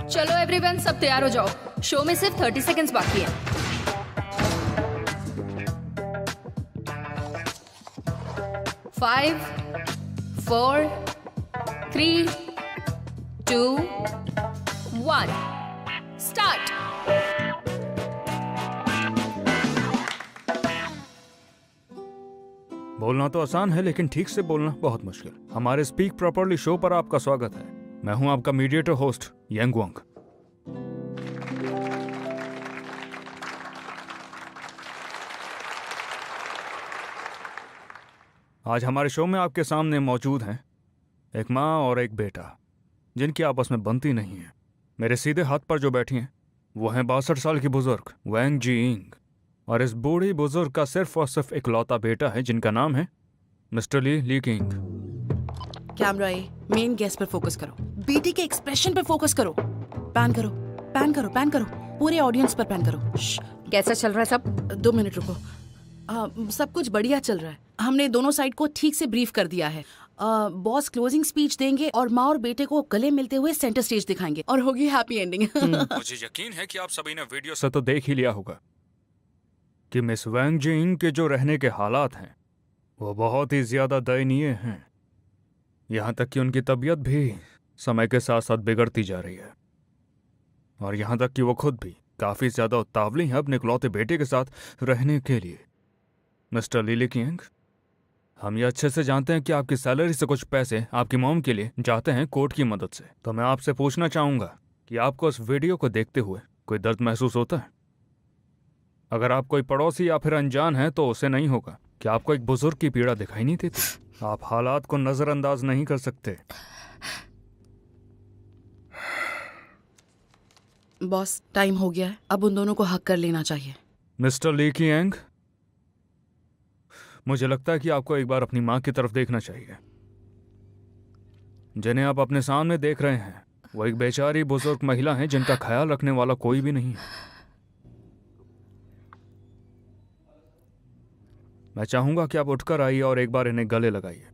चलो एवरीवन, सब तैयार हो जाओ, शो में सिर्फ 30 सेकंड्स बाकी है। Five, 4, 3, 2, 1, start. बोलना तो आसान है लेकिन ठीक से बोलना बहुत मुश्किल। हमारे स्पीक प्रॉपरली शो पर आपका स्वागत है। मैं हूं आपका मीडिएटर होस्ट यांगवांग। आज हमारे शो में आपके सामने मौजूद हैं एक माँ और एक बेटा जिनकी आपस में बनती नहीं है। मेरे सीधे हाथ पर जो बैठी हैं वो हैं 62 साल की बुजुर्ग वैंग जीइंग, और इस बूढ़ी बुजुर्ग का सिर्फ और सिर्फ इकलौता बेटा है जिनका नाम है मिस्टर ली किंग। कैमरा ए, मेन गेस्ट पर फोकस करो, बेटी के एक्सप्रेशन पर फोकस करो। पैन करो, पैन करो, पैन करो, पूरे ऑडियंस पर पैन करो। कैसा चल रहा है सब? 2 मिनट रुको। सब कुछ बढ़िया चल रहा है। हमने दोनों साइड को ठीक से ब्रीफ कर दिया है। बॉस क्लोजिंग स्पीच देंगे और माँ और बेटे को गले मिलते हुए सेंटर स्टेज दिखाएंगे और होगी हैप्पी एंडिंग। मुझे यकीन है कि आप सभी ने वीडियो से तो देख ही लिया होगा कि मिस वैंग जिंग के जो रहने के हालात हैं वो बहुत ही ज्यादा दयनीय हैं। यहाँ तक कि उनकी तबीयत भी समय के साथ साथ बिगड़ती जा रही है, और यहाँ तक कि वो खुद भी काफी ज्यादा उतावली हैं अपने इकलौते बेटे के साथ रहने के लिए। मिस्टर ली किंग, हम ये अच्छे से जानते हैं कि आपकी सैलरी से कुछ पैसे आपकी मॉम के लिए जाते हैं कोर्ट की मदद से। तो मैं आपसे पूछना चाहूंगा कि आपको इस वीडियो को देखते हुए कोई दर्द महसूस होता है? अगर आप कोई पड़ोसी या फिर अनजान है तो उसे नहीं होगा। क्या आपको एक बुजुर्ग की पीड़ा दिखाई नहीं देती? आप हालात को नजरअंदाज नहीं कर सकते। बॉस, टाइम हो गया है, अब उन दोनों को हक कर लेना चाहिए। मिस्टर ली किंग, मुझे लगता है कि आपको एक बार अपनी माँ की तरफ देखना चाहिए। जिन्हें आप अपने सामने देख रहे हैं वो एक बेचारी बुजुर्ग महिला है जिनका ख्याल रखने वाला कोई भी नहीं है। मैं चाहूंगा कि आप उठकर आइए और एक बार इन्हें गले लगाइए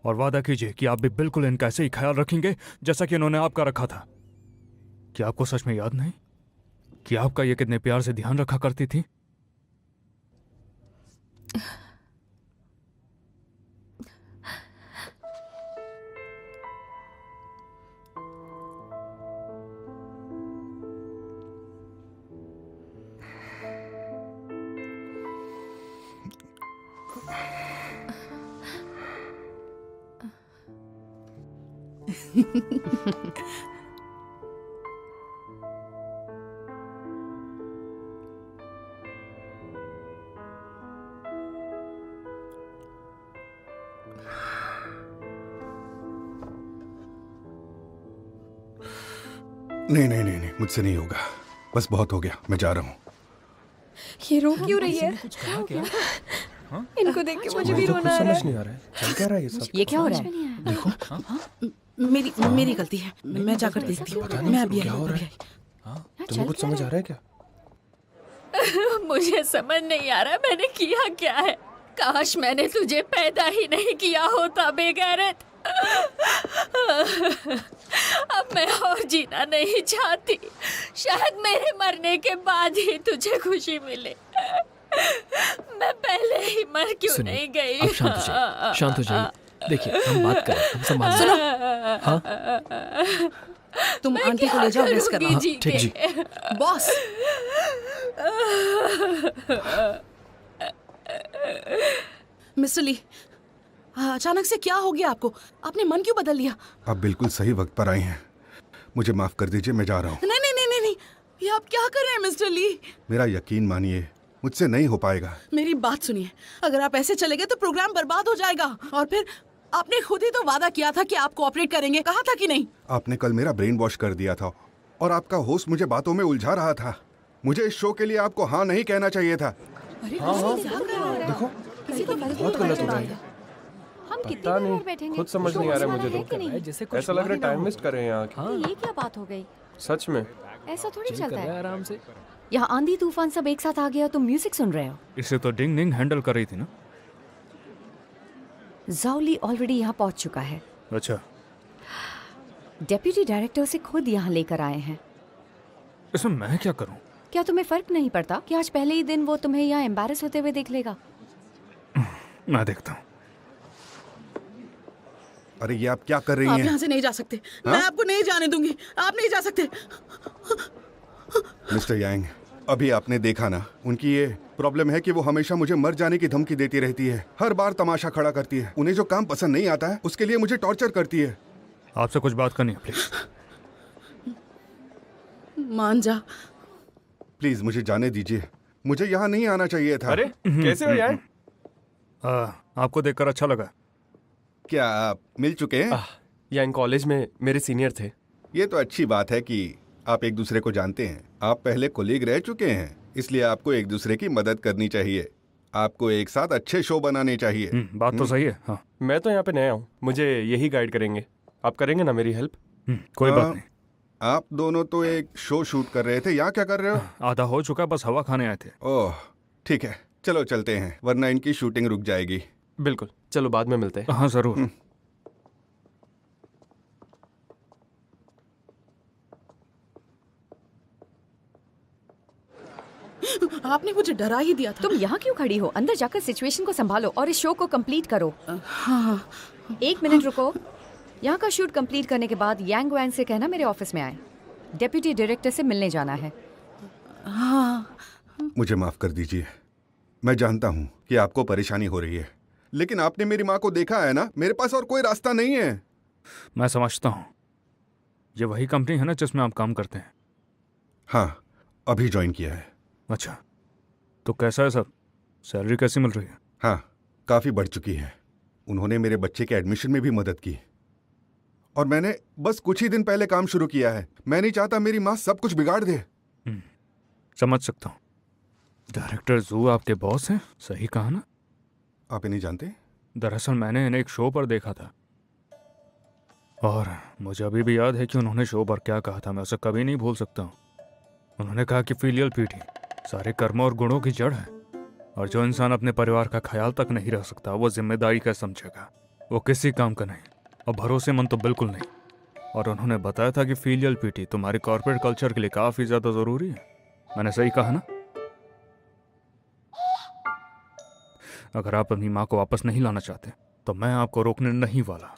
और वादा कीजिए कि आप भी बिल्कुल इनका ऐसे ही ख्याल रखेंगे जैसा कि इन्होंने आपका रखा था। क्या आपको सच में याद नहीं कि आपका ये कितने प्यार से ध्यान रखा करती थी? नहीं, मुझसे नहीं होगा। बस बहुत हो गया, मैं जा रहा हूँ। ये रो क्यों रही है? इनको देख के मुझे भी रोना आ रहा है। समझ नहीं आ रहा है, चल क्या रहा है ये सब? ये क्या हो रहा है? देखो, मेरी गलती है, मैं जाकर देखती हूँ। मैं अभी क्या हो रहा है? तुम्हें कुछ समझ आ रहा है क्या? मुझे समझ नहीं आ रहा मैंने किया क्या है। काश मैंने तुझे पैदा ही नहीं किया होता बेगैरत। अब मैं और जीना नहीं चाहती। शायद मेरे मरने के बाद ही तुझे खुशी मिले। मैं पहले ही मर क्यों नहीं गई? आप शांत हो जाइए। देखिए, हम बात करें, हम संभाल सुनो, हाँ? तुम आंटी को ले जाओ, रेस्ट करना। हाँ, ठीक जी। बॉस, मिस्टर ली, अचानक से क्या हो गया आपको? आपने मन क्यों बदल लिया? आप बिल्कुल सही वक्त पर आई हैं। मुझे माफ कर दीजिए, मैं जा रहा हूँ। नहीं, ये आप क्या कर रहे हैं मिस्टर ली? मेरा यकीन मानिए, मुझसे नहीं हो पाएगा। मेरी बात सुनिए, अगर आप ऐसे चले गए तो प्रोग्राम बर्बाद हो जाएगा। और फिर आपने खुद ही तो वादा किया था कि आप कोऑपरेट करेंगे, कहा था कि नहीं? आपने कल मेरा ब्रेन वॉश कर दिया था और आपका होस्ट मुझे बातों में उलझा रहा था। मुझे इस शो के लिए आपको हाँ नहीं कहना चाहिए था। देखो, बहुत गलत हो रहा है। हम कितनी पता देर और नहीं, बैठेंगे? खुद समझ नहीं आ रहा है मुझे है कि नहीं? तो। ऐसा लग रहा है टाइम वेस्ट कर रहे हैं यहाँ। ये क्या बात हो गई? सच में ऐसा थोड़ी चलता है। आराम से। यहाँ आंधी तूफान सब एक साथ आ गया, तुम म्यूजिक सुन रहे हो। इसे तो डिंग डिंग हैंडल कर रही थी ना। ज़ाओली ऑलरेडी यहाँ पहुँच चुका है। अच्छा, डेप्यूटी डायरेक्टर से खुद यहाँ लेकर आए हैं। इसमें मैं क्या करूं? क्या तुम्हें फर्क नहीं पड़ता कि आज पहले ही दिन वो तुम्हें यहाँ एम्बैरस होते हुए देख लेगा? मैं देखता हूँ। अरे ये आप क्या कर रही आप हैं? यहाँ से नहीं जा सकते। मैं आपको नहीं जाने दूंगी। आप नहीं जा सकते। मिस्टर यांग, अभी आपने देखा ना, उनकी ये प्रॉब्लम है कि वो हमेशा मुझे मर जाने की धमकी देती रहती है, हर बार तमाशा खड़ा करती है। उन्हें जो काम पसंद नहीं आता है उसके लिए मुझे टॉर्चर करती है। आपसे कुछ बात करनी है, प्लीज। मान जा। प्लीज मुझे जाने दीजिए, मुझे यहाँ नहीं आना चाहिए था। अरे कैसे हो यार? आपको देखकर अच्छा लगा। क्या आप मिल चुके हैं? यहाँ कॉलेज में मेरे सीनियर थे। ये तो अच्छी बात है कि आप एक दूसरे को जानते हैं। आप पहले कोलीग रह चुके हैं, इसलिए आपको एक दूसरे की मदद करनी चाहिए। आपको एक साथ अच्छे शो बनाने चाहिए। बात तो सही है। हाँ। मैं तो यहाँ पे नया हूँ, मुझे यही गाइड करेंगे। आप करेंगे ना मेरी हेल्प? कोई बात नहीं। आप दोनों तो एक शो शूट कर रहे थे, यहाँ क्या कर रहे हो? आधा हो चुका, बस हवा खाने आए थे। ओह ठीक है, चलो चलते हैं, वरना इनकी शूटिंग रुक जाएगी। बिल्कुल, चलो बाद में मिलते हैं। हाँ जरूर। आपने मुझे डरा ही दिया था। तुम यहाँ क्यों खड़ी हो? अंदर जाकर सिचुएशन को संभालो और इस शो को कंप्लीट करो। हाँ। 1 मिनट रुको। यहाँ का शूट कंप्लीट करने के बाद यांग वैंग से कहना मेरे ऑफिस में आए। डेप्यूटी डायरेक्टर से मिलने जाना है। हाँ। मुझे माफ कर दीजिए, मैं जानता हूँ कि आपको परेशानी हो रही है, लेकिन आपने मेरी माँ को देखा है ना, मेरे पास और कोई रास्ता नहीं है। मैं समझता हूँ, ये वही कंपनी है ना जिसमें आप काम करते हैं? हाँ, अभी ज्वाइन किया है। अच्छा, तो कैसा है सब? सैलरी कैसी मिल रही है? हाँ, काफ़ी बढ़ चुकी है। उन्होंने मेरे बच्चे के एडमिशन में भी मदद की, और मैंने बस कुछ ही दिन पहले काम शुरू किया है। मैं नहीं चाहता मेरी माँ सब कुछ बिगाड़ दे। समझ सकता हूँ। डायरेक्टर जू आपके बॉस हैं, सही कहा ना? आप इन्हें जानते? दरअसल मैंने इन्हें एक शो पर देखा था, और मुझे अभी भी याद है कि उन्होंने शो पर क्या कहा था। मैं उसे कभी नहीं भूल सकता हूँ। उन्होंने कहा कि फीलियल पीटी सारे कर्मों और गुणों की जड़ है, और जो इंसान अपने परिवार का ख्याल तक नहीं रख सकता वो जिम्मेदारी का समझेगा, वो किसी काम का नहीं, और भरोसेमंद तो बिल्कुल नहीं। और उन्होंने बताया था कि फीलियल पीटी तुम्हारे कॉर्पोरेट कल्चर के लिए काफ़ी ज़्यादा ज़रूरी है। मैंने सही कहा ना? अगर आप अपनी माँ को वापस नहीं लाना चाहते तो मैं आपको रोकने नहीं वाला,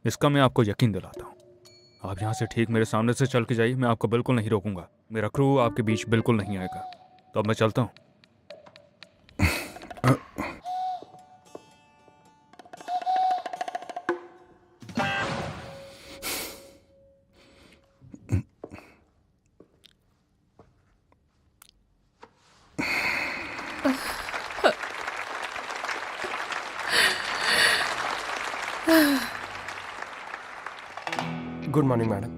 इसका मैं आपको यकीन दिलाता हूँ। आप यहाँ से ठीक मेरे सामने से चल के जाइए, मैं आपको बिल्कुल नहीं रोकूंगा। मेरा क्रू आपके बीच बिल्कुल नहीं आएगा। तो अब मैं चलता हूँ। Good morning madam.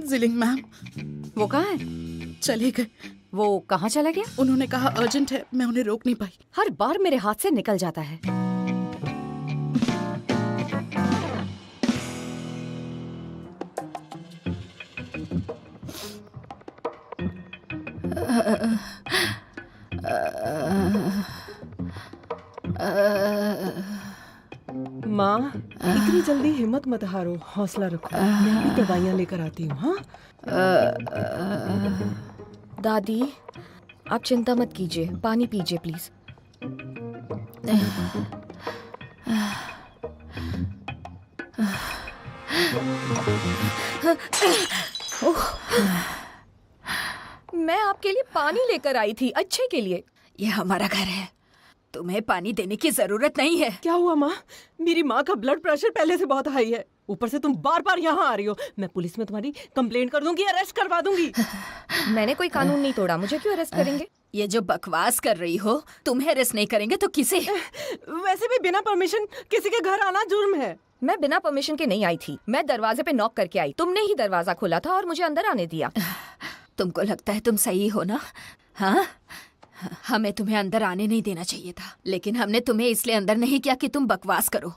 जिलिंग मैम वो कहाँ है? चले गए। वो कहाँ चला गया? उन्होंने कहा अर्जेंट है, मैं उन्हें रोक नहीं पाई। हर बार मेरे हाथ से निकल जाता है। माँ, इतनी जल्दी हिम्मत मत हारो, हौसला रखो। मैं भी दवाइयाँ लेकर आती हूँ। हाँ दादी, आप चिंता मत कीजिए, पानी पीजिए प्लीज। मैं आपके लिए पानी लेकर आई थी, अच्छे के लिए। ये हमारा घर है, तुम्हें पानी देने की जरूरत नहीं है। क्या हुआ माँ? मेरी माँ का ब्लड प्रेशर पहले से बहुत हाई है, ऊपर से तुम बार बार यहाँ आ रही हो। मैं पुलिस में तुम्हारी कंप्लेंट कर दूंगी, अरेस्ट करवा दूंगी। मैंने कोई कानून नहीं तोड़ा, मुझे क्यों अरेस्ट करेंगे? ये जो बकवास कर रही हो, तुम्हें अरेस्ट नहीं करेंगे तो किसे? वैसे भी बिना परमिशन किसी के घर आना जुर्म है। मैं बिना परमिशन के नहीं आई थी, मैं दरवाजे पे नॉक करके आई। तुमने ही दरवाजा खोला था और मुझे अंदर आने दिया। तुमको लगता है तुम सही हो ना? हाँ, हमें तुम्हें अंदर आने नहीं देना चाहिए था, लेकिन हमने तुम्हें इसलिए अंदर नहीं किया कि तुम बकवास करो।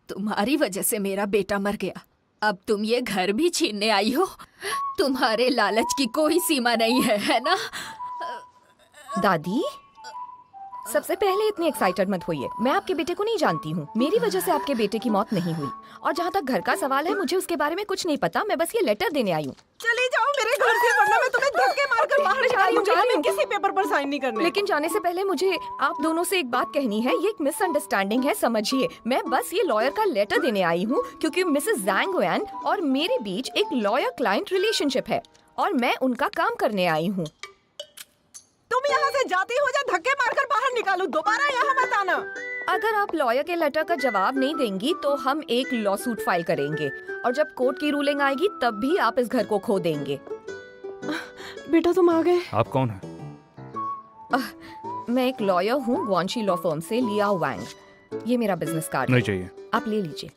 तुम्हारी वजह से मेरा बेटा मर गया, अब तुम ये घर भी छीनने आई हो। तुम्हारे लालच की कोई सीमा नहीं है ना? दादी, सबसे पहले इतनी एक्साइटेड मत होइए। मैं आपके बेटे को नहीं जानती हूँ। मेरी वजह से आपके बेटे की मौत नहीं हुई। और जहाँ तक घर का सवाल है, मुझे उसके बारे में कुछ नहीं पता। मैं बस ये लेटर देने आई हूँ। चली जाओ मेरे घर से, वरना मैं तुम्हें धक्के मारकर बाहर निकालूंगी। हमें किसी पेपर पर साइन नहीं करने। लेकिन जाने से पहले मुझे आप दोनों से एक बात कहनी है। ये एक मिसअंडरस्टैंडिंग है, समझिए। मैं बस ये लॉयर का लेटर देने आई हूँ क्योंकि मिसेस ज़ैंग वैन और मेरे बीच एक लॉयर क्लाइंट रिलेशनशिप है और मैं उनका काम करने आई हूँ। तुम यहाँ से जाती हो या धक्के मारकर बाहर निकालू? दोबारा यहाँ मत आना। अगर आप लॉयर के लेटर का जवाब नहीं देंगी तो हम एक लॉ सूट फाइल करेंगे और जब कोर्ट की रूलिंग आएगी तब भी आप इस घर को खो देंगे। बेटा तुम आ गए। आप कौन है? मैं एक लॉयर हूँ ग्वांशी लॉ फर्म से, लिया वैंग। ये मेरा बिजनेस कार्ड नहीं है। चाहिए। आप ले लीजिए।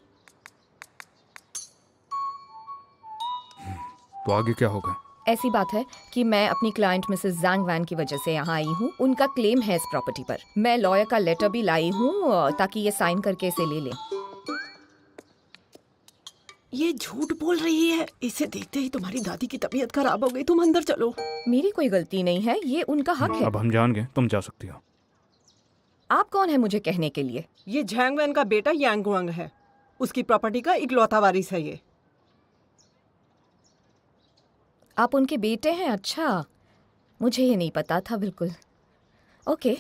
तो आगे क्या होगा? ऐसी बात है कि मैं अपनी क्लाइंट मिसेस ज़ैंग वैन की वजह से यहाँ आई हूँ। उनका क्लेम है इस प्रॉपर्टी पर। मैं लॉयर का लेटर भी लाई हूँ ताकि ये साइन करके इसे ले लें। ये झूठ बोल रही है। इसे देखते ही तुम्हारी दादी की तबीयत खराब हो गई। तुम अंदर चलो। मेरी कोई गलती नहीं है, ये उनका हक है। अब हम जान गए, तुम जा सकती हो। आप कौन है मुझे कहने के लिए? ये झैंग वैन का बेटा यांग वांग है। उसकी प्रॉपर्टी का इकलौता वारिस है ये। आप उनके बेटे हैं? अच्छा, मुझे ये नहीं पता था बिल्कुल। ओके,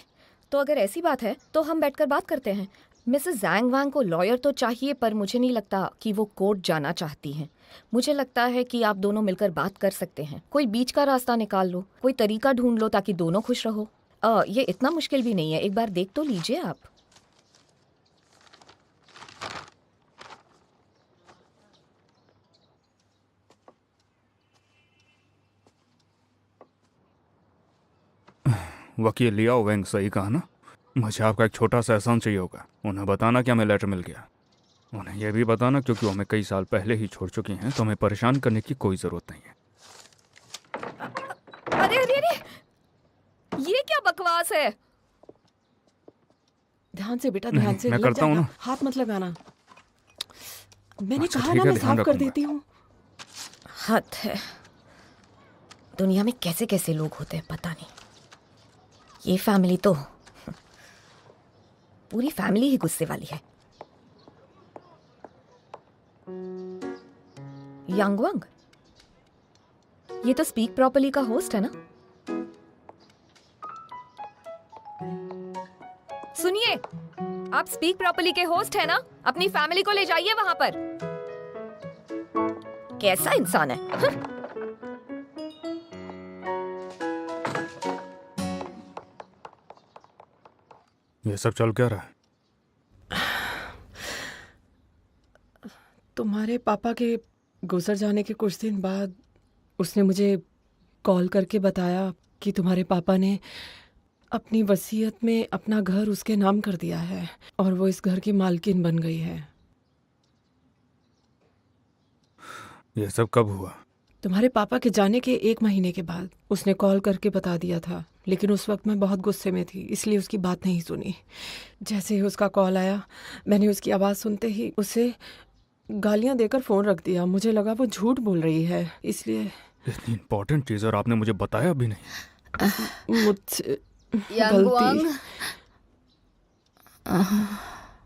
तो अगर ऐसी बात है तो हम बैठकर बात करते हैं। मिसेस ज़ैंग वैंग को लॉयर तो चाहिए, पर मुझे नहीं लगता कि वो कोर्ट जाना चाहती हैं। मुझे लगता है कि आप दोनों मिलकर बात कर सकते हैं। कोई बीच का रास्ता निकाल लो, कोई तरीका ढूंढ लो ताकि दोनों खुश रहो। ये इतना मुश्किल भी नहीं है, एक बार देख तो लीजिए आप। वकील लियाओ वैंग सही कहा ना? मुझे आपका एक छोटा सा एहसान चाहिए होगा। उन्हें बताना कि हमें लेटर मिल गया। उन्हें यह भी बताना क्योंकि वो हमें कई साल पहले ही छोड़ चुकी हैं, तो हमें परेशान करने की कोई ज़रूरत नहीं है। अरे अरे अरे, ये क्या बकवास है? ध्यान से बेटा, ध्यान से। मैं लग करता हूँ जाएगा। ना। हाथ मत लगाना। मैंने अच्छा, कहा ठीक ना, है, मैं ध्यान साफ कर रखूंगा। देती हूँ। हद है। दुनिया में कैसे कैसे लोग होते हैं पता नहीं। ये फैमिली तो पूरी फैमिली ही गुस्से वाली है। यांग वांग, ये तो स्पीक प्रॉपर्ली का होस्ट है ना? सुनिए, आप स्पीक प्रॉपर्ली के होस्ट हैं ना? अपनी फैमिली को ले जाइए वहां पर। कैसा इंसान है? ये सब चल क्या रहा है? तुम्हारे पापा के गुजर जाने के कुछ दिन बाद उसने मुझे कॉल करके बताया कि तुम्हारे पापा ने अपनी वसीयत में अपना घर उसके नाम कर दिया है और वो इस घर की मालकिन बन गई है। ये सब कब हुआ? तुम्हारे पापा के जाने के 1 महीने के बाद उसने कॉल करके बता दिया था, लेकिन उस वक्त मैं बहुत गुस्से में थी, इसलिए उसकी बात नहीं सुनी। जैसे ही उसका कॉल आया, मैंने उसकी आवाज़ सुनते ही उसे गालियां देकर फ़ोन रख दिया। मुझे लगा वो झूठ बोल रही है, इसलिए। इतनी इम्पोर्टेंट चीज़ और आपने मुझे बताया भी नहीं। मुझसे यांग वांग, गलती।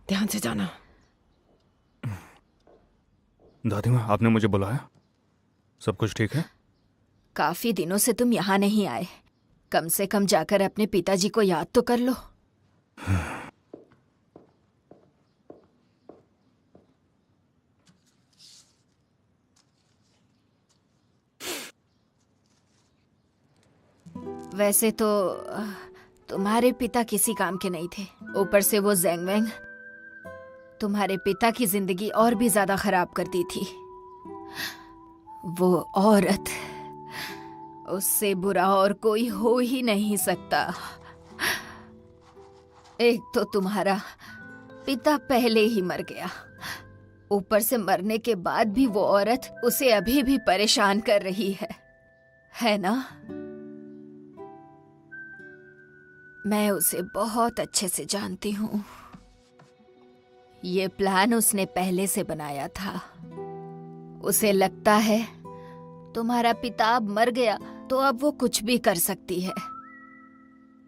ध्यान से जाना। दादी माँ, आपने मुझे बुलाया? सब कुछ ठीक है? काफी दिनों से तुम यहाँ नहीं आए। कम से कम जाकर अपने पिताजी को याद तो कर लो। वैसे तो तुम्हारे पिता किसी काम के नहीं थे। ऊपर से वो ज़ैंग वैंग तुम्हारे पिता की जिंदगी और भी ज्यादा खराब कर दी थी। वो औरत, उससे बुरा और कोई हो ही नहीं सकता। एक तो तुम्हारा पिता पहले ही मर गया, ऊपर से मरने के बाद भी वो औरत उसे अभी भी परेशान कर रही है ना? मैं उसे बहुत अच्छे से जानती हूँ। ये प्लान उसने पहले से बनाया था। उसे लगता है तुम्हारा पिता अब मर गया तो अब वो कुछ भी कर सकती है।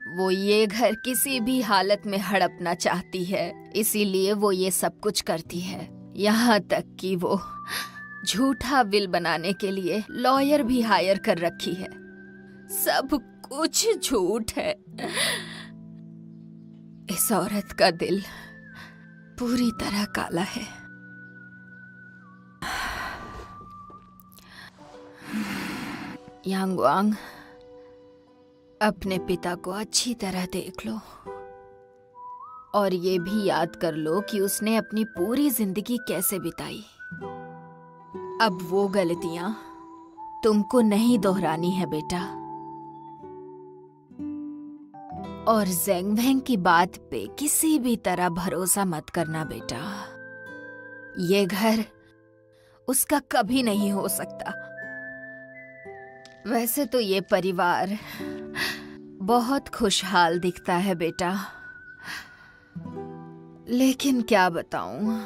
वो ये घर किसी भी हालत में हड़पना चाहती है, इसीलिए वो ये सब कुछ करती है। यहाँ तक कि वो झूठा विल बनाने के लिए लॉयर भी हायर कर रखी है। सब कुछ झूठ है। इस औरत का दिल पूरी तरह काला है। यांगवांग, अपने पिता को अच्छी तरह देख लो और ये भी याद कर लो कि उसने अपनी पूरी जिंदगी कैसे बिताई। अब वो गलतियां तुमको नहीं दोहरानी है बेटा। और ज़ेंग वेंग की बात पे किसी भी तरह भरोसा मत करना बेटा। ये घर उसका कभी नहीं हो सकता। वैसे तो ये परिवार बहुत खुशहाल दिखता है बेटा, लेकिन क्या बताऊं,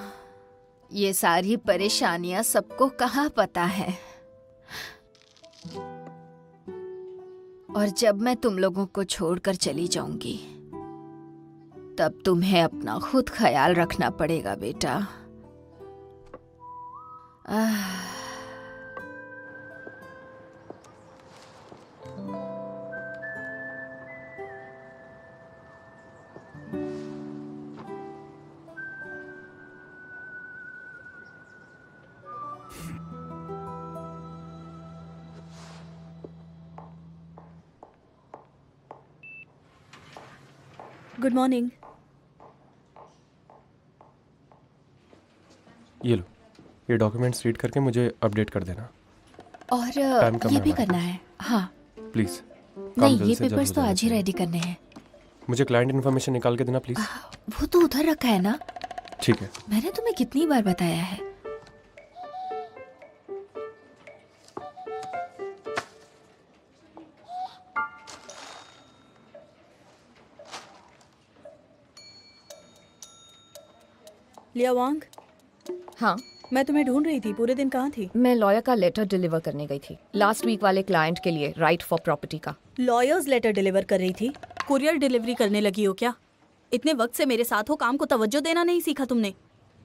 ये सारी परेशानियां सबको कहाँ पता है। और जब मैं तुम लोगों को छोड़कर चली जाऊंगी, तब तुम्हें अपना खुद ख्याल रखना पड़ेगा बेटा। Good morning. ये लो, ये डॉक्यूमेंट्स रीड करके मुझे अपडेट कर देना। और टाइम कम ये है भी हमारे करना है। हाँ, प्लीज। नहीं, ये पेपर्स तो आज ही रेडी करने हैं। मुझे क्लाइंट इन्फॉर्मेशन निकाल के देना प्लीज। वो तो उधर रखा है ना। ठीक है। मैंने तुम्हें कितनी बार बताया है। लिया वांग, हाँ, मैं तुम्हें ढूंढ रही थी। पूरे दिन कहाँ थी? मैं लॉयर का लेटर डिलीवर करने गई थी लास्ट वीक वाले क्लाइंट के लिए, राइट फॉर प्रॉपर्टी का। लॉयर्स लेटर डिलीवर कर रही थी? कुरियर डिलीवरी करने लगी हो क्या? इतने वक्त से मेरे साथ हो, काम को तवज्जो देना नहीं सीखा तुमने?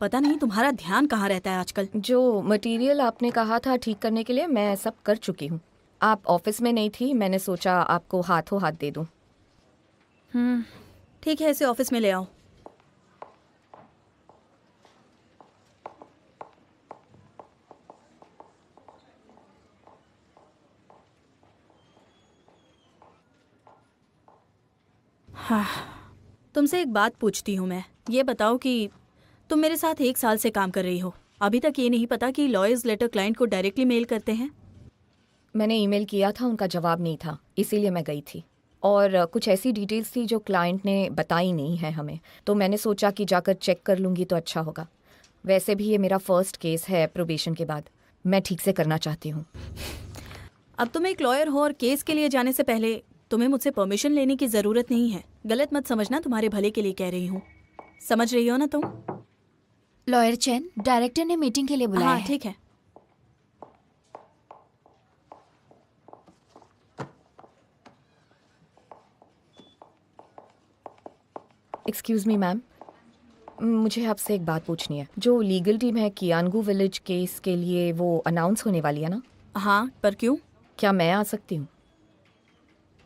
पता नहीं तुम्हारा ध्यान कहाँ रहता है आजकल। जो मटेरियल आपने कहा था ठीक करने के लिए मैं सब कर चुकी हूँ। आप ऑफिस में नहीं थी, मैंने सोचा आपको हाथों हाथ दे दूँ। ठीक है, इसे ऑफिस में ले आओ। हाँ, तुमसे एक बात पूछती हूँ मैं। ये बताओ कि तुम मेरे साथ 1 साल से काम कर रही हो, अभी तक ये नहीं पता कि लॉयर्स लेटर क्लाइंट को डायरेक्टली मेल करते हैं? मैंने ईमेल किया था, उनका जवाब नहीं था, इसीलिए मैं गई थी। और कुछ ऐसी डिटेल्स थी जो क्लाइंट ने बताई नहीं है हमें, तो मैंने सोचा कि जाकर चेक कर लूँगी तो अच्छा होगा। वैसे भी ये मेरा फर्स्ट केस है प्रोबेशन के बाद, मैं ठीक से करना चाहती हूँ। अब तुम एक लॉयर हो और केस के लिए जाने से पहले तुम्हें मुझसे परमिशन लेने की ज़रूरत नहीं है। गलत मत समझना, तुम्हारे भले के लिए कह रही हूँ। समझ रही हो ना तुम? लॉयर चैन, डायरेक्टर ने मीटिंग के लिए बुलाया हाँ, है। ठीक है। एक्सक्यूज़ मी मैम, मुझे आपसे एक बात पूछनी है। जो लीगल टीम है कियानगू विलेज केस के लिए, वो अनाउंस होने वाली है ना? हाँ, पर क्यों? क्या मैं आ सकती हूँ?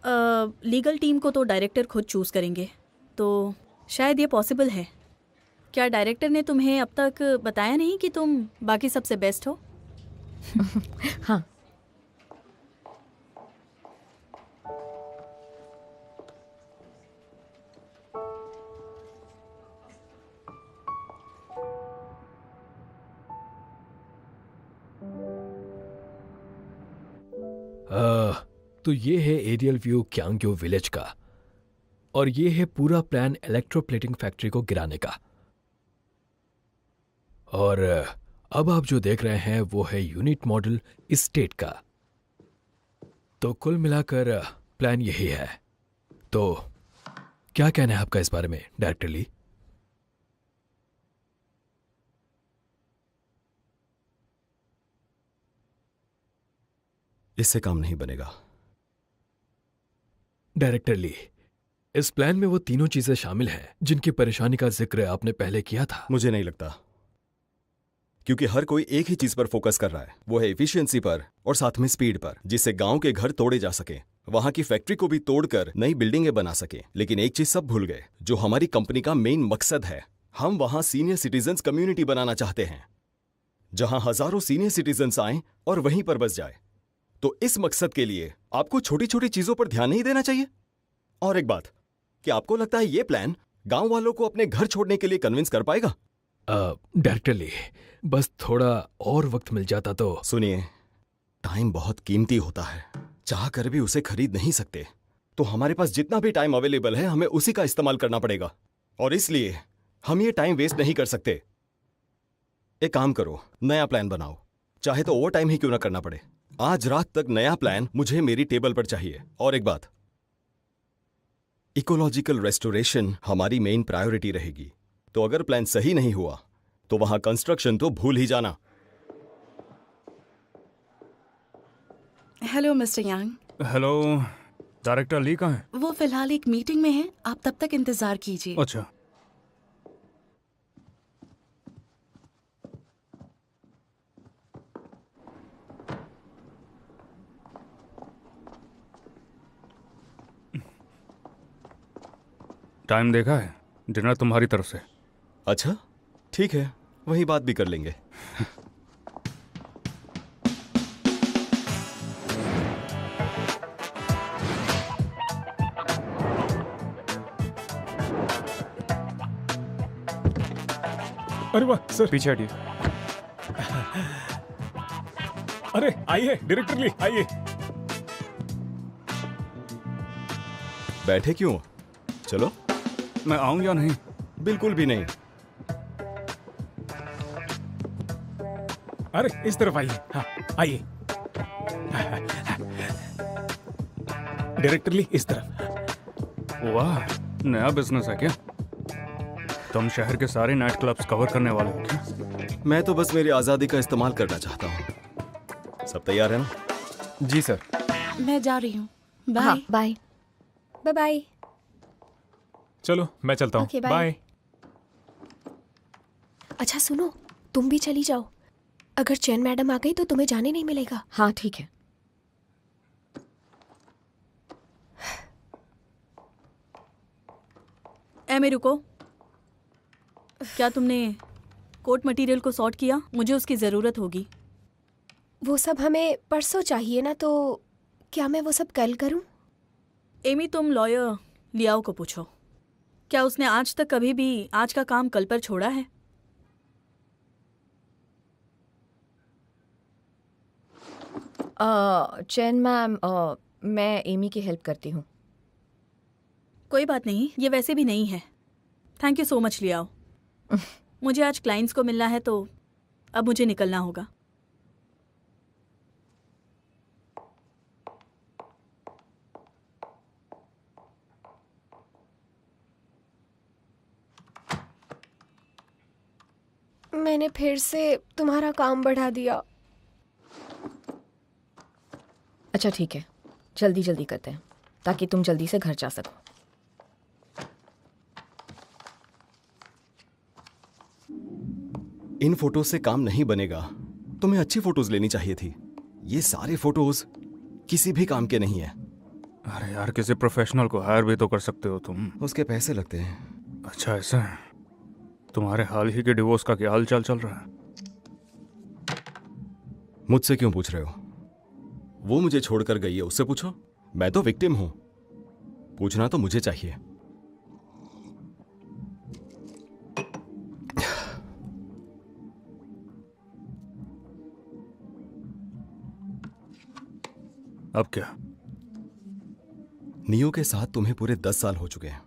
लीगल टीम को तो डायरेक्टर खुद चूज़ करेंगे, तो शायद ये पॉसिबल है। क्या डायरेक्टर ने तुम्हें अब तक बताया नहीं कि तुम बाकी सबसे बेस्ट हो? हाँ। तो ये है एरियल व्यू क्यांग्यो विलेज का, और ये है पूरा प्लान इलेक्ट्रोप्लेटिंग फैक्ट्री को गिराने का। और अब आप जो देख रहे हैं वो है यूनिट मॉडल स्टेट का। तो कुल मिलाकर प्लान यही है। तो क्या कहना है आपका इस बारे में डायरेक्टर ली? इससे काम नहीं बनेगा। डायरेक्टर ली, इस प्लान में वो तीनों चीजें शामिल हैं जिनकी परेशानी का जिक्र आपने पहले किया था। मुझे नहीं लगता, क्योंकि हर कोई एक ही चीज पर फोकस कर रहा है, वो है एफिशिएंसी पर और साथ में स्पीड पर, जिससे गांव के घर तोड़े जा सके, वहां की फैक्ट्री को भी तोड़कर नई बिल्डिंगें बना सके। लेकिन एक चीज सब भूल गए, जो हमारी कंपनी का मेन मकसद है। हम वहां सीनियर सिटीजन्स कम्युनिटी बनाना चाहते हैं, जहां हजारों सीनियर सिटीजन्स आए और वहीं पर बस जाए। तो इस मकसद के लिए आपको छोटी छोटी चीजों पर ध्यान नहीं देना चाहिए। और एक बात, क्या आपको लगता है ये प्लान गांव वालों को अपने घर छोड़ने के लिए कन्विंस कर पाएगा? डायरेक्टर ली, बस थोड़ा और वक्त मिल जाता तो। सुनिए, टाइम बहुत कीमती होता है, चाह कर भी उसे खरीद नहीं सकते। तो हमारे पास जितना भी टाइम अवेलेबल है, हमें उसी का इस्तेमाल करना पड़ेगा, और इसलिए हम ये टाइम वेस्ट नहीं कर सकते। एक काम करो, नया प्लान बनाओ, चाहे तो ओवर टाइम ही क्यों ना करना पड़े। आज रात तक नया प्लान मुझे मेरी टेबल पर चाहिए। और एक बात, इकोलॉजिकल रेस्टोरेशन हमारी मेन प्रायोरिटी रहेगी। तो अगर प्लान सही नहीं हुआ तो वहां कंस्ट्रक्शन तो भूल ही जाना। हेलो मिस्टर यांग। हेलो, डायरेक्टर ली कहाँ है? वो फिलहाल एक मीटिंग में है, आप तब तक इंतजार कीजिए। अच्छा। टाइम देखा है? डिनर तुम्हारी तरफ से। अच्छा, ठीक है, वही बात भी कर लेंगे। अरे वाह सर, पीछे हटिए। अरे आइए डायरेक्टर ली, आइए। बैठे क्यों? चलो। मैं आऊं या नहीं? बिल्कुल भी नहीं। अरे इस तरफ आइए। हाँ आइए। डायरेक्टर ली, इस तरफ। वाह, नया बिजनेस है क्या? तुम शहर के सारे नाइट क्लब्स कवर करने वाले हो क्या? मैं तो बस मेरी आजादी का इस्तेमाल करना चाहता हूँ। सब तैयार है ना? जी सर। मैं जा रही हूँ, बाय। हाँ, बाय बाय बाय। चलो मैं चलता हूँ, Okay, bye. बाय। अच्छा सुनो, तुम भी चली जाओ। अगर चैन मैडम आ गई तो तुम्हें जाने नहीं मिलेगा। हाँ ठीक है। एमी रुको, क्या तुमने कोट मटेरियल को सॉर्ट किया? मुझे उसकी ज़रूरत होगी। वो सब हमें परसों चाहिए ना, तो क्या मैं वो सब कल करूं? एमी, तुम लॉयर लियाओ को पूछो, क्या उसने आज तक कभी भी आज का काम कल पर छोड़ा है? चैन मैम, मैं एमी की हेल्प करती हूँ। कोई बात नहीं, ये वैसे भी नहीं है। थैंक यू सो मच लियाओ। मुझे आज क्लाइंट्स को मिलना है, तो अब मुझे निकलना होगा। मैंने फिर से तुम्हारा काम बढ़ा दिया। अच्छा ठीक है, जल्दी जल्दी करते हैं ताकि तुम जल्दी से घर जा सको। इन फोटोज से काम नहीं बनेगा, तुम्हें अच्छी फोटोज लेनी चाहिए थी। ये सारे फोटोज किसी भी काम के नहीं है। अरे यार, किसी प्रोफेशनल को हायर भी तो कर सकते हो तुम। उसके पैसे लगते हैं। अच्छा ऐसा है। तुम्हारे हाल ही के डिवोर्स का क्या हाल चाल चल रहा है? मुझसे क्यों पूछ रहे हो? वो मुझे छोड़कर गई है, उससे पूछो। मैं तो विक्टिम हूं, पूछना तो मुझे चाहिए। अब क्या? नियो के साथ तुम्हें पूरे 10 साल हो चुके हैं।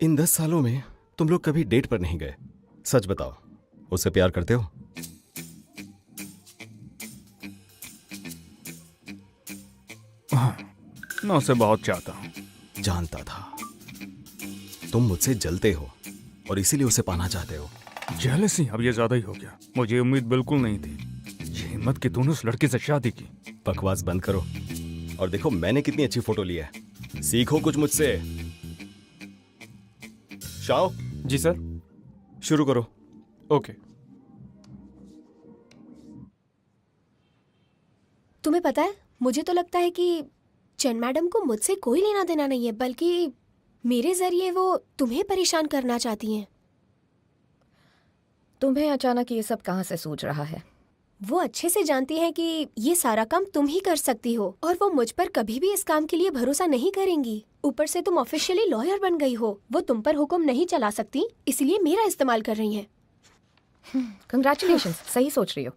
इन 10 सालों में तुम लोग कभी डेट पर नहीं गए। सच बताओ, उससे प्यार करते हो? हाँ, मैं उसे बहुत चाहता हूं। जानता था तुम मुझसे जलते हो और इसीलिए उसे पाना चाहते हो। जेलसी अब ये ज्यादा ही हो गया। मुझे उम्मीद बिल्कुल नहीं थी। ये हिम्मत कि तूने उस लड़की से शादी की। बकवास बंद करो और देखो मैंने कितनी अच्छी फोटो ली है। सीखो कुछ मुझसे। शाओ। जी सर। शुरू करो। ओके। तुम्हें पता है, मुझे तो लगता है कि चेन मैडम को मुझसे कोई लेना देना नहीं है, बल्कि मेरे जरिए वो तुम्हें परेशान करना चाहती हैं। तुम्हें अचानक ये सब कहाँ से सूझ रहा है? वो अच्छे से जानती हैं कि ये सारा काम तुम ही कर सकती हो और वो मुझ पर कभी भी इस काम के लिए भरोसा नहीं करेंगी। ऊपर से तुम ऑफिशियली लॉयर बन गई हो, वो तुम पर हुक्म नहीं चला सकती, इसलिए मेरा इस्तेमाल कर रही हैं। कंग्रेचुलेशंस, सही सोच रही हो।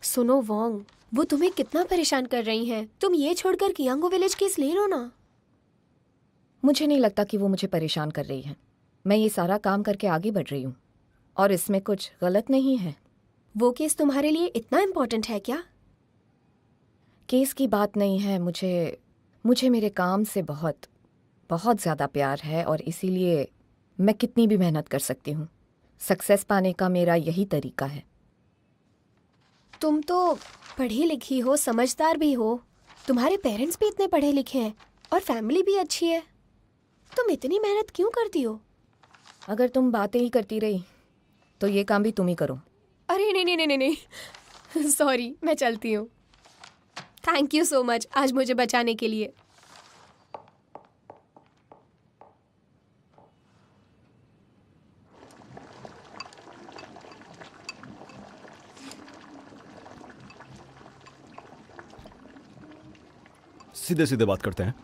सुनो वोंग, वो तुम्हें कितना परेशान कर रही हैं। तुम ये छोड़कर कियांगो विलेज केस ले लो ना। मुझे नहीं लगता कि वो मुझे परेशान कर रही है। मैं ये सारा काम करके आगे बढ़ रही हूँ और इसमें कुछ गलत नहीं है। वो केस तुम्हारे लिए इतना इम्पोर्टेंट है क्या? केस की बात नहीं है, मुझे मेरे काम से बहुत बहुत ज़्यादा प्यार है और इसीलिए मैं कितनी भी मेहनत कर सकती हूँ। सक्सेस पाने का मेरा यही तरीका है। तुम तो पढ़ी लिखी हो, समझदार भी हो, तुम्हारे पेरेंट्स भी इतने पढ़े लिखे हैं और फैमिली भी अच्छी है। तुम इतनी मेहनत क्यों करती हो? अगर तुम बातें ही करती रही तो ये काम भी तुम ही करो। अरे नहीं नहीं नहीं नहीं, सॉरी, मैं चलती हूँ। थैंक यू सो मच आज मुझे बचाने के लिए। सीधे सीधे बात करते हैं।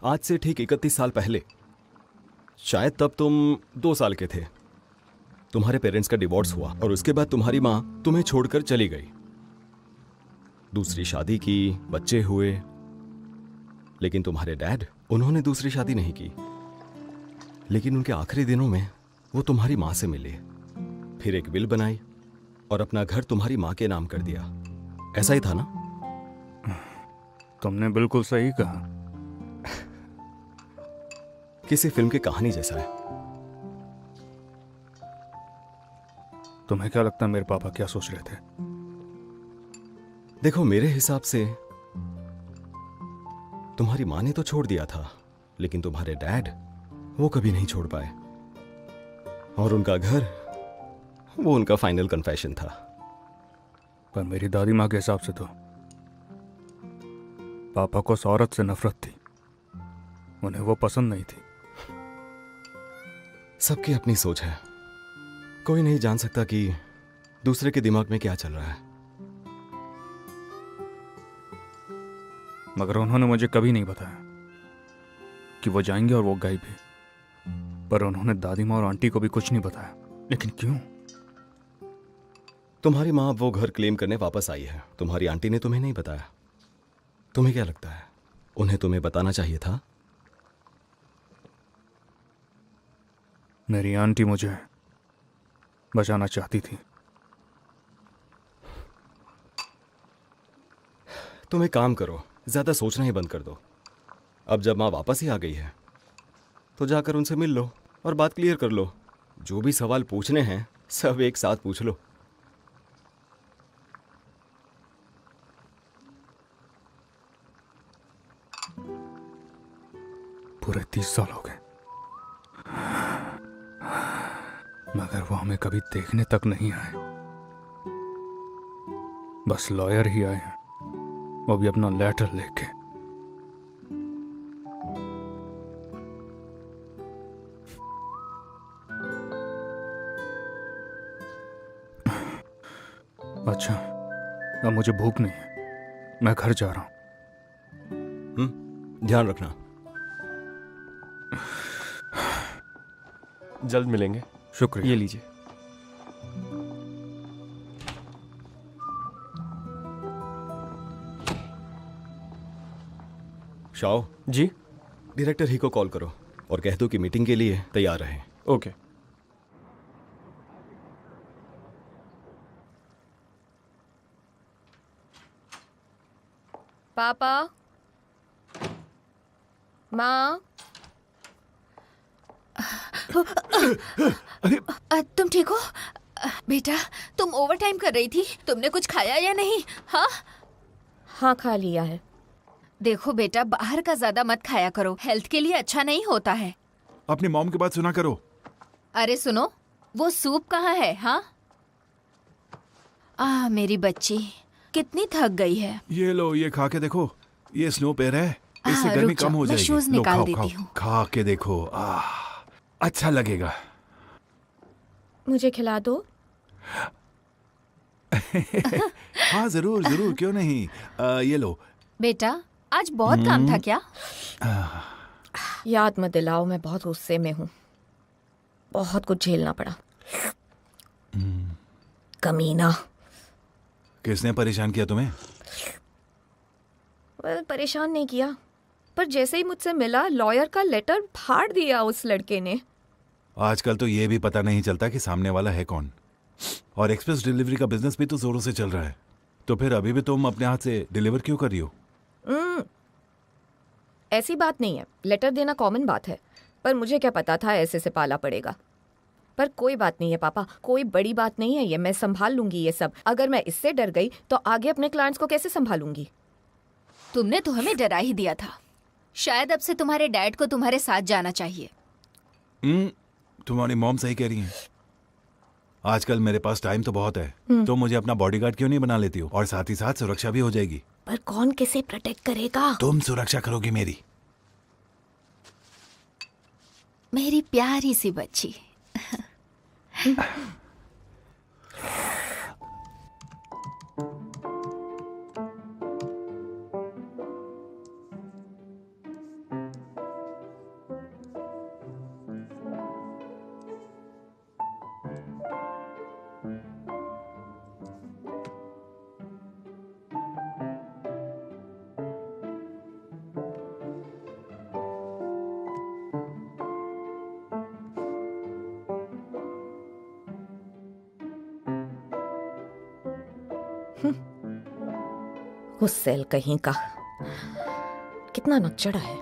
आज से ठीक 31 साल पहले, शायद तब तुम 2 साल के थे, तुम्हारे पेरेंट्स का डिवोर्स हुआ और उसके बाद तुम्हारी माँ तुम्हें छोड़कर चली गई। दूसरी शादी की, बच्चे हुए, लेकिन तुम्हारे डैड, उन्होंने दूसरी शादी नहीं की। लेकिन उनके आखिरी दिनों में वो तुम्हारी माँ से मिले, फिर एक विल बनाई और अपना घर तुम्हारी माँ के नाम कर दिया। ऐसा ही था ना? तुमने बिल्कुल सही कहा। किसी फिल्म की कहानी जैसा है। तुम्हें क्या लगता है मेरे पापा क्या सोच रहे थे? देखो, मेरे हिसाब से तुम्हारी माँ ने तो छोड़ दिया था, लेकिन तुम्हारे डैड वो कभी नहीं छोड़ पाए। और उनका घर, वो उनका फाइनल कन्फेशन था। पर मेरी दादी माँ के हिसाब से तो पापा को उस औरत से नफरत थी, उन्हें वो पसंद नहीं थी। सबकी अपनी सोच है, कोई नहीं जान सकता कि दूसरे के दिमाग में क्या चल रहा है। मगर उन्होंने मुझे कभी नहीं बताया कि वो जाएंगे और वो गए भी। पर उन्होंने दादी माँ और आंटी को भी कुछ नहीं बताया। लेकिन क्यों? तुम्हारी माँ अब वो घर क्लेम करने वापस आई है। तुम्हारी आंटी ने तुम्हें नहीं बताया। तुम्हें क्या लगता है, उन्हें तुम्हें बताना चाहिए था? मेरी आंटी मुझे बचाना चाहती थी। तुम एक काम करो, ज्यादा सोचना ही बंद कर दो। अब जब माँ वापस ही आ गई है तो जाकर उनसे मिल लो और बात क्लियर कर लो। जो भी सवाल पूछने हैं सब एक साथ पूछ लो। पूरे 30 साल हो गए, मगर वो हमें कभी देखने तक नहीं आए। बस लॉयर ही आए हैं, वो भी अपना लेटर लेके। अच्छा, अब मुझे भूख नहीं है, मैं घर जा रहा हूं। ध्यान रखना। जल्द मिलेंगे। शुक्रिया। ये लीजिए। शाओ जी, डायरेक्टर ही को कॉल करो और कह दो कि मीटिंग के लिए तैयार रहें। ओके। पापा, माँ, तुम ठीक हो? बेटा, तुम ओवर टाइम कर रही थी, तुमने कुछ खाया या नहीं? हाँ हाँ, खा लिया है। देखो बेटा, बाहर का ज्यादा मत खाया करो, हेल्थ के लिए अच्छा नहीं होता है। अपनी मॉम की बात सुना करो। अरे सुनो, वो सूप कहाँ है? हाँ, मेरी बच्ची कितनी थक गई है। ये लो, ये खा के देखो, ये स्नो पेयर है, इससे रुक गर्मी जाओ, कम हो मैं जाएगी। शूज लो, निकाल खाओ, देती खाओ, हूँ। खा के देखो, अच्छा लगेगा। मुझे खिला दो। हाँ जरूर जरूर, क्यों नहीं। ये लो। बेटा, आज बहुत काम था क्या? याद मत दिलाओ, मैं बहुत गुस्से में हूँ। बहुत कुछ झेलना पड़ा। कमीना। किसने परेशान किया तुम्हें? परेशान नहीं किया, पर जैसे ही मुझसे मिला, लॉयर का लेटर फाड़ दिया उस लड़के ने। आजकल तो ये भी पता नहीं चलता कि सामने वाला है कौन। और एक्सप्रेस डिलीवरी का बिजनेस भी तो जोरों से चल रहा है, तो फिर अभी भी तुम अपने हाथ से डिलीवर क्यों कर रही हो? ऐसी बात नहीं है, लेटर देना कॉमन बात है, पर मुझे क्या पता था ऐसे से पाला पड़ेगा। पर कोई बात नहीं है पापा, कोई बड़ी बात नहीं है ये, मैं संभाल लूंगी ये सब। अगर मैं इससे डर गई तो आगे अपने क्लाइंट्स को कैसे संभालूंगी? तुमने तो हमें डरा ही दिया था। शायद अब से तुम्हारे डैड को तुम्हारे साथ जाना चाहिए। तुम्हारी मॉम सही कह रही है। आजकल मेरे पास टाइम तो बहुत है, तो मुझे अपना बॉडीगार्ड क्यों नहीं बना लेती हो? और साथ ही साथ सुरक्षा भी हो जाएगी। पर कौन किसे प्रोटेक्ट करेगा? तुम सुरक्षा करोगी मेरी। मेरी प्यारी सी बच्ची। गुस्सेल कहीं का, कितना नकचड़ा है।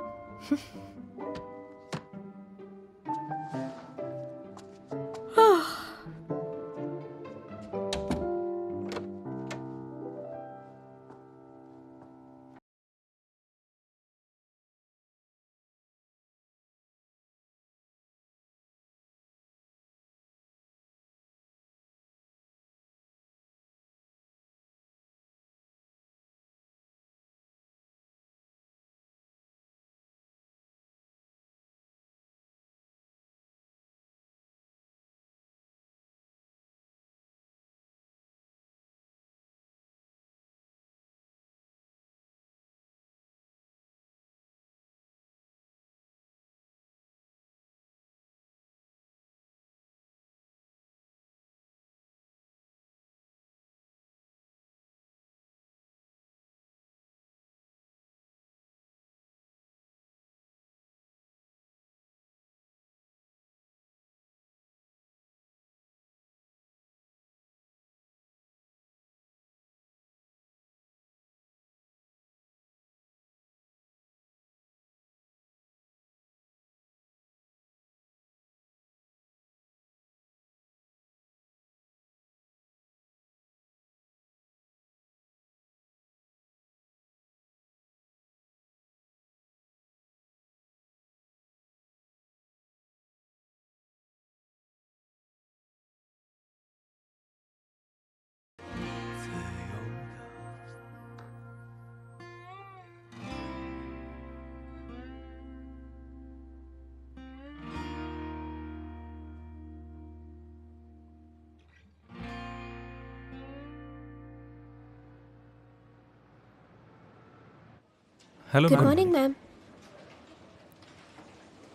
Hello good ma'am. Morning ma'am.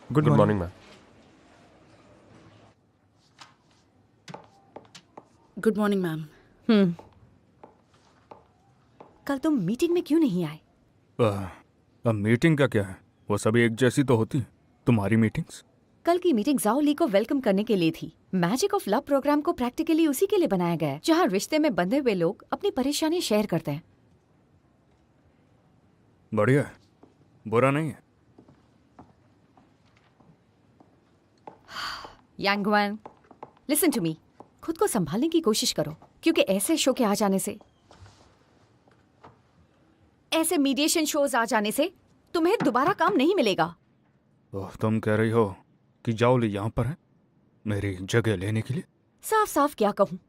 Good morning ma'am. Good morning ma'am. कल तुम मीटिंग में क्यों नहीं आए? अब मीटिंग का क्या है, वो सभी एक जैसी तो होती। तुम्हारी मीटिंग्स? कल की मीटिंग जाओ ली को वेलकम करने के लिए थी। मैजिक ऑफ लव प्रोग्राम को प्रैक्टिकली उसी के लिए बनाया गया है, जहाँ रिश्ते में बंधे हुए लोग अपनी परेशानी शेयर करते हैं। बढ़िया है, बुरा नहीं है। यांगवान, लिसन टू मी, खुद को संभालने की कोशिश करो, क्योंकि ऐसे शो के आ जाने से ऐसे मीडिएशन शोज आ जाने से तुम्हें दोबारा काम नहीं मिलेगा। तो तुम कह रही हो कि जाओली यहाँ पर है मेरी जगह लेने के लिए? साफ साफ क्या कहूँ,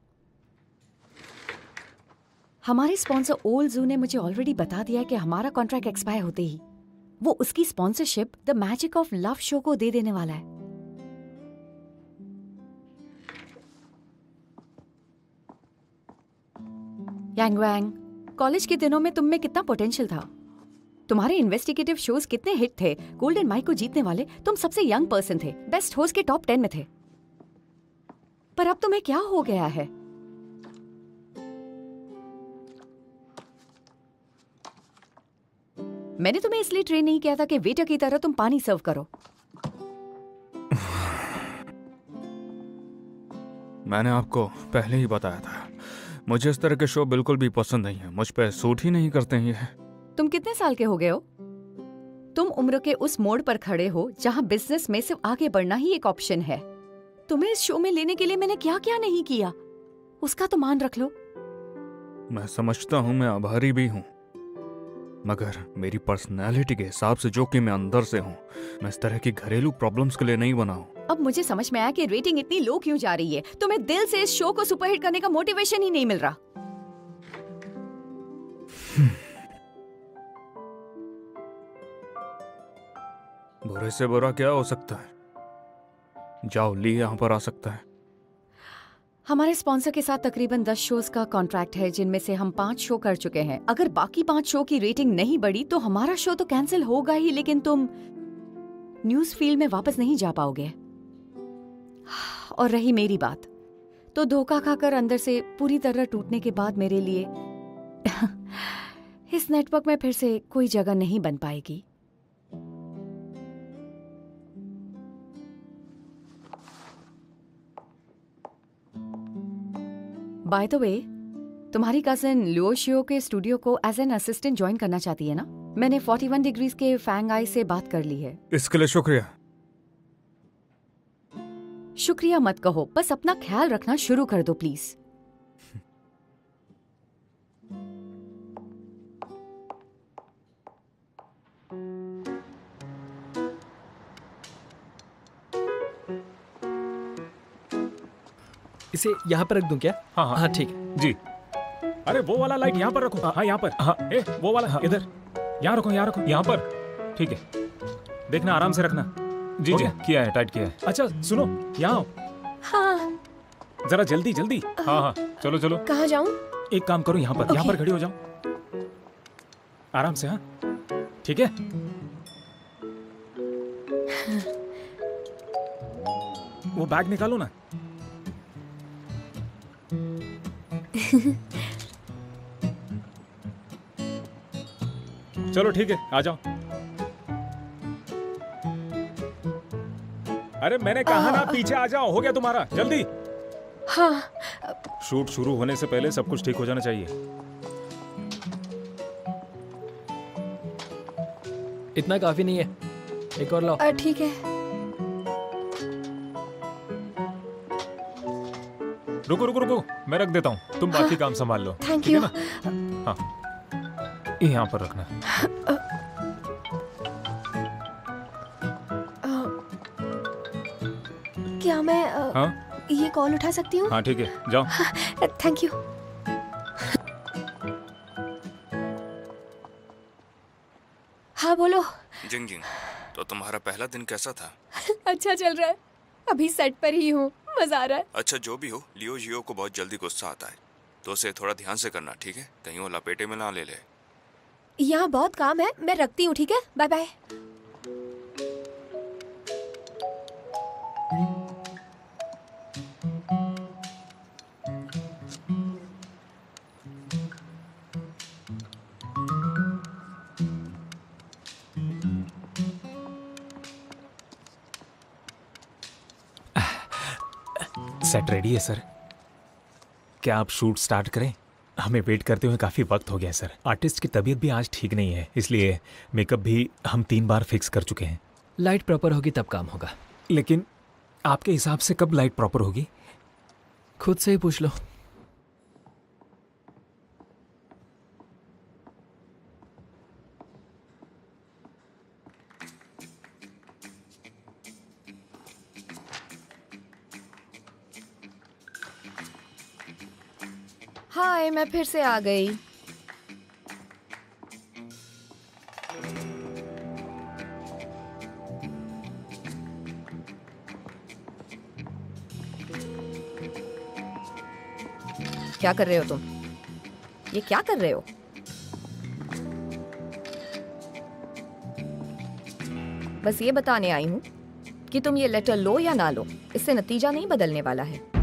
हमारे स्पॉन्सर ओल्ड जू ने मुझे ऑलरेडी बता दिया कि हमारा कॉन्ट्रैक्ट एक्सपायर होते ही वो उसकी sponsorship the magic of love show को दे देने वाला है। यांग वैंग, कॉलेज के दिनों में तुम में कितना पोटेंशियल था। तुम्हारे इन्वेस्टिगेटिव शोज कितने हिट थे, गोल्डन माइक को जीतने वाले तुम सबसे यंग पर्सन थे, बेस्ट होस्ट के टॉप 10 में थे। पर अब तुम्हें क्या हो गया है? मैंने तुम्हें इसलिए ट्रेन नहीं किया था कि वेटर की तरह तुम पानी सर्व करो। मैंने आपको पहले ही बताया था, मुझे इस तरह के शो बिल्कुल भी पसंद नहीं है, मुझ पे सूट ही नहीं करते हैं ये। तुम कितने साल के हो गए हो? तुम उम्र के उस मोड़ पर खड़े हो जहाँ बिजनेस में सिर्फ आगे बढ़ना ही एक ऑप्शन है। तुम्हें इस शो में लेने के लिए मैंने क्या क्या नहीं किया, उसका तो मान रख लो। मैं समझता हूँ, मैं आभारी भी हूँ, मगर मेरी पर्सनैलिटी के हिसाब से जो कि मैं अंदर से हूँ, मैं इस तरह की घरेलू प्रॉब्लम्स के लिए नहीं बना हूँ। अब मुझे समझ में आया कि रेटिंग इतनी लो क्यों जा रही है। तुम्हें दिल से इस शो को सुपरहिट करने का मोटिवेशन ही नहीं मिल रहा। बुरे से बुरा क्या हो सकता है, जाओ ली यहाँ पर आ सकता है। हमारे स्पॉन्सर के साथ तकरीबन 10 शोज का कॉन्ट्रैक्ट है, जिनमें से हम 5 शो कर चुके हैं। अगर बाकी 5 शो की रेटिंग नहीं बढ़ी तो हमारा शो तो कैंसिल होगा ही, लेकिन तुम न्यूज फील्ड में वापस नहीं जा पाओगे। और रही मेरी बात, तो धोखा खाकर अंदर से पूरी तरह टूटने के बाद मेरे लिए इस नेटवर्क में फिर से कोई जगह नहीं बन पाएगी। बाय द वे, तुम्हारी कजिन लियोशियो के स्टूडियो को एज एन असिस्टेंट ज्वाइन करना चाहती है ना? मैंने 41 डिग्रीज के फैंग आई से बात कर ली है। इसके लिए शुक्रिया। शुक्रिया मत कहो, बस अपना ख्याल रखना शुरू कर दो प्लीज। इसे यहाँ पर रख दूं क्या? हाँ हाँ हाँ ठीक है जी। अरे वो वाला लाइट यहाँ पर रखो। हाँ यहाँ पर। हाँ वो वाला इधर, यहाँ रखो, यहाँ रखो, यहाँ पर। ठीक है, देखना आराम से रखना। जी जी, किया है, टाइट किया है। अच्छा सुनो, यहाँ आओ। हाँ जरा जल्दी जल्दी। हाँ हाँ चलो चलो। कहाँ जाऊँ? एक काम करो, यहाँ पर, यहाँ पर खड़ी हो जाओ आराम से। हाँ ठीक है। वो बैग निकालो ना। चलो ठीक है, आ जाओ। अरे मैंने कहा ना पीछे आ जाओ, हो गया तुम्हारा, जल्दी। हाँ। शूट शुरू होने से पहले सब कुछ ठीक हो जाना चाहिए। इतना काफी नहीं है, एक और लाओ। ठीक है। रुको रुको रुको, मैं रख देता हूँ, तुम बाकी काम संभाल लो। Thank you. हाँ यहाँ पर रखना। क्या मैं हाँ ये कॉल उठा सकती हूँ? हाँ ठीक है, जाओ। Thank you. हाँ बोलो। जिंग जिंग, तो तुम्हारा पहला दिन कैसा था? अच्छा चल रहा है, अभी सेट पर ही हूँ, मजा आ रहा है। अच्छा जो भी हो, लियो जियो को बहुत जल्दी गुस्सा आता है, तो उसे थोड़ा ध्यान से करना, ठीक है? कहीं वो लपेटे में ना ले ले। यहाँ बहुत काम है, मैं रखती हूँ, ठीक है? Bye bye. सेट रेडी है सर, क्या आप शूट स्टार्ट करें? हमें वेट करते हुए काफ़ी वक्त हो गया सर। आर्टिस्ट की तबीयत भी आज ठीक नहीं है, इसलिए मेकअप भी हम 3 बार फिक्स कर चुके हैं। लाइट प्रॉपर होगी तब काम होगा। लेकिन आपके हिसाब से कब लाइट प्रॉपर होगी? खुद से ही पूछ लो। हाय, मैं फिर से आ गई। क्या कर रहे हो तुम? ये क्या कर रहे हो? बस ये बताने आई हूँ कि तुम ये लेटर लो या ना लो, इससे नतीजा नहीं बदलने वाला है।